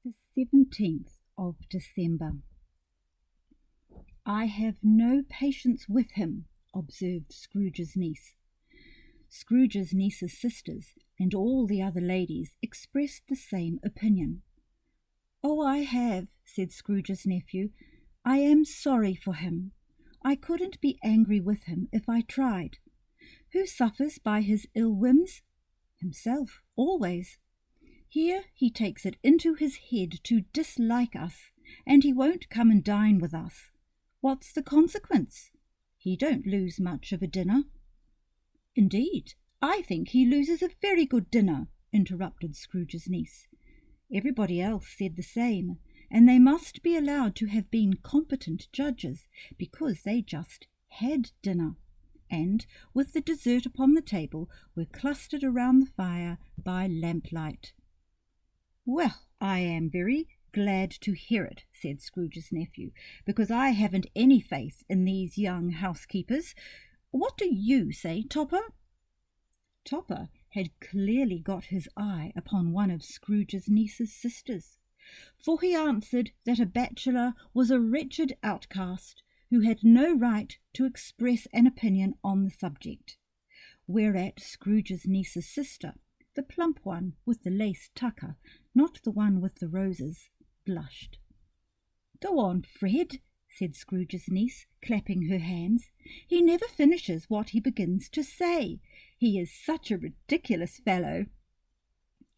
The 17th of December. "I have no patience with him," observed Scrooge's niece. Scrooge's niece's sisters and all the other ladies expressed the same opinion. "Oh, I have," said Scrooge's nephew. "I am sorry for him. I couldn't be angry with him if I tried. Who suffers by his ill whims? Himself, always. Here he takes it into his head to dislike us, and he won't come and dine with us. What's the consequence? He don't lose much of a dinner." "Indeed, I think he loses a very good dinner," interrupted Scrooge's niece. Everybody else said the same, and they must be allowed to have been competent judges, because they just had dinner, and, with the dessert upon the table, were clustered around the fire by lamplight. "Well, I am very glad to hear it," said Scrooge's nephew, "because I haven't any faith in these young housekeepers. What do you say, Topper?" Topper had clearly got his eye upon one of Scrooge's niece's sisters, for he answered that a bachelor was a wretched outcast who had no right to express an opinion on the subject, whereat Scrooge's niece's sister, the plump one with the lace tucker, not the one with the roses, blushed. "Go on, Fred," said Scrooge's niece, clapping her hands. "He never finishes what he begins to say. He is such a ridiculous fellow."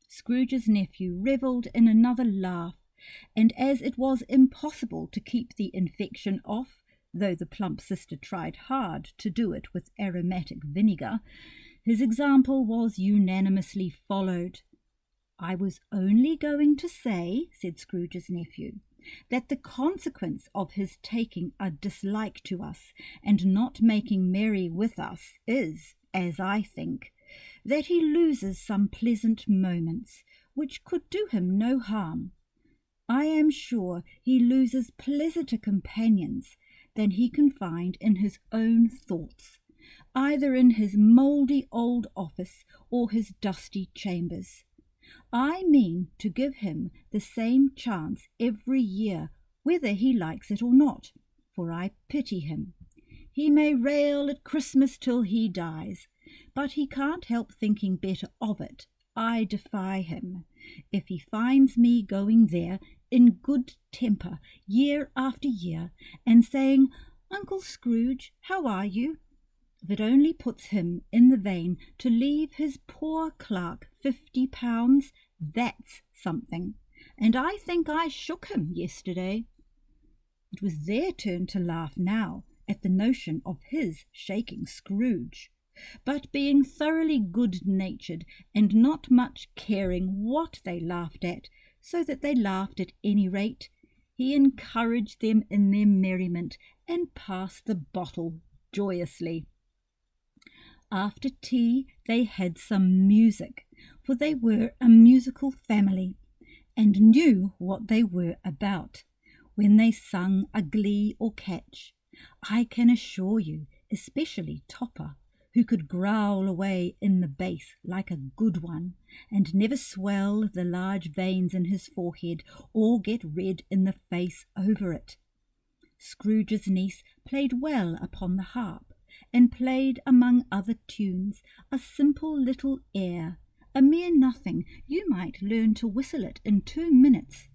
Scrooge's nephew revelled in another laugh, and as it was impossible to keep the infection off, though the plump sister tried hard to do it with aromatic vinegar, his example was unanimously followed. "I was only going to say," said Scrooge's nephew, "that the consequence of his taking a dislike to us and not making merry with us is, as I think, that he loses some pleasant moments, which could do him no harm. I am sure he loses pleasanter companions than he can find in his own thoughts, either in his mouldy old office or his dusty chambers. I mean to give him the same chance every year, whether he likes it or not, for I pity him. He may rail at Christmas till he dies, but he can't help thinking better of it. I defy him, if he finds me going there in good temper year after year, and saying, 'Uncle Scrooge, how are you?' If it only puts him in the vein to leave his poor clerk £50, that's something, and I think I shook him yesterday." It was their turn to laugh now at the notion of his shaking Scrooge, but being thoroughly good-natured and not much caring what they laughed at, so that they laughed at any rate, he encouraged them in their merriment and passed the bottle joyously. After tea they had some music, for they were a musical family, and knew what they were about when they sung a glee or catch. I can assure you, especially Topper, who could growl away in the bass like a good one, and never swell the large veins in his forehead or get red in the face over it. Scrooge's niece played well upon the harp, and played among other tunes a simple little air, a mere nothing, you might learn to whistle it in 2 minutes,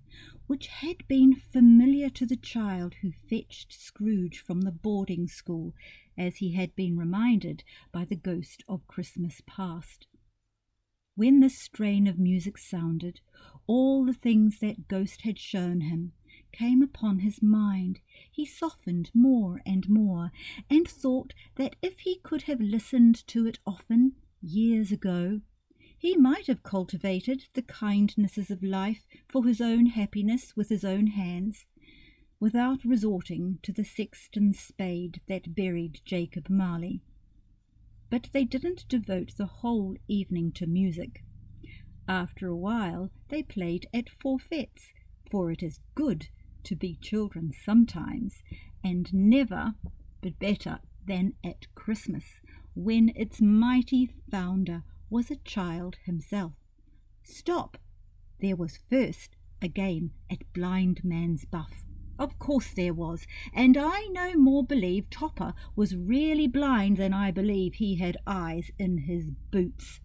which had been familiar to the child who fetched Scrooge from the boarding school, as he had been reminded by the ghost of Christmas past. When this strain of music sounded, all the things that ghost had shown him came upon his mind. He softened more and more, and thought that if he could have listened to it often, years ago, he might have cultivated the kindnesses of life for his own happiness with his own hands, without resorting to the sexton's spade that buried Jacob Marley. But they didn't devote the whole evening to music. After a while they played at forfeits, for it is good to be children sometimes, and never but better than at Christmas, when its mighty founder was a child himself. Stop! There was first again at Blind Man's Buff. Of course there was, and I no more believe Topper was really blind than I believe he had eyes in his boots.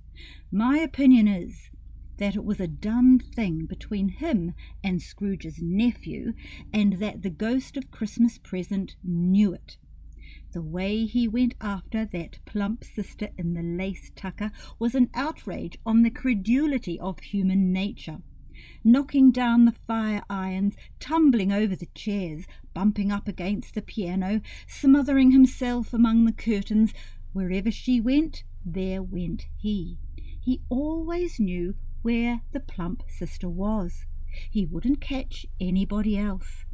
My opinion is that it was a done thing between him and Scrooge's nephew, and that the ghost of Christmas Present knew it. The way he went after that plump sister in the lace tucker was an outrage on the credulity of human nature. Knocking down the fire irons, tumbling over the chairs, bumping up against the piano, smothering himself among the curtains, wherever she went, there went he. He always knew where the plump sister was. He wouldn't catch anybody else.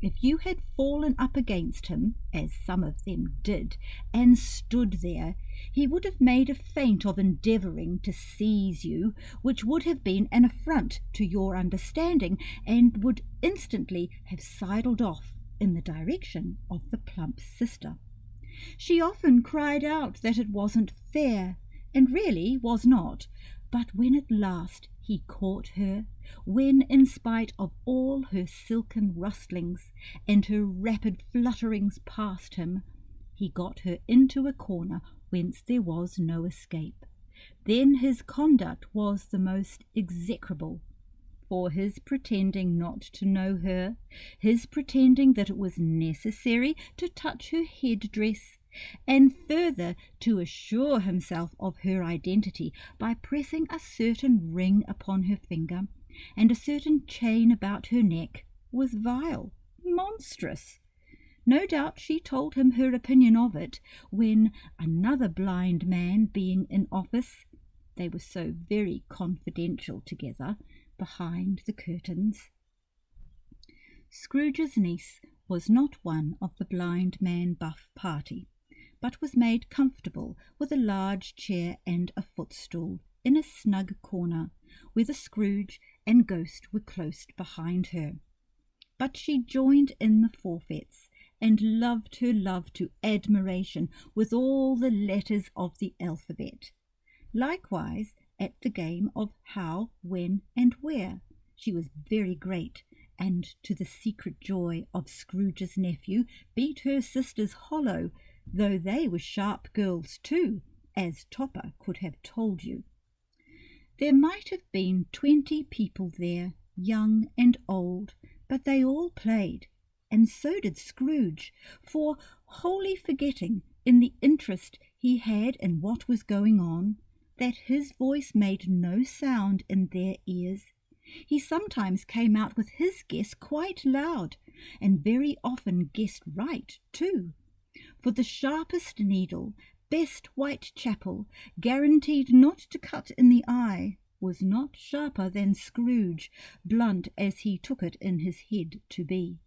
If you had fallen up against him, as some of them did, and stood there, he would have made a feint of endeavouring to seize you, which would have been an affront to your understanding, and would instantly have sidled off in the direction of the plump sister. She often cried out that it wasn't fair, and really was not, but when at last he caught her, when, in spite of all her silken rustlings and her rapid flutterings past him, he got her into a corner whence there was no escape, then his conduct was the most execrable. For his pretending not to know her, his pretending that it was necessary to touch her head-dress, and further to assure himself of her identity by pressing a certain ring upon her finger and a certain chain about her neck, was vile, monstrous. No doubt she told him her opinion of it when, another blind man being in office, they were so very confidential together behind the curtains. Scrooge's niece was not one of the Blind Man Buff party, but was made comfortable with a large chair and a footstool in a snug corner, where the Scrooge and Ghost were close behind her. But she joined in the forfeits, and loved her love to admiration with all the letters of the alphabet. Likewise at the game of How, When, and Where, she was very great, and to the secret joy of Scrooge's nephew beat her sisters hollow, though they were sharp girls too, as Topper could have told you. There might have been 20 people there, young and old, but they all played, and so did Scrooge, for, wholly forgetting, in the interest he had in what was going on, that his voice made no sound in their ears, he sometimes came out with his guess quite loud, and very often guessed right too, for the sharpest needle, best Whitechapel, guaranteed not to cut in the eye, was not sharper than Scrooge, blunt as he took it in his head to be.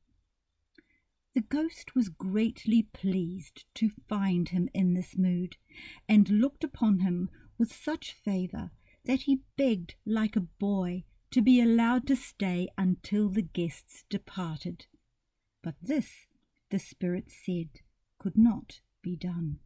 The Ghost was greatly pleased to find him in this mood, and looked upon him with such favour that he begged like a boy to be allowed to stay until the guests departed. But this, the spirit said, could not be done.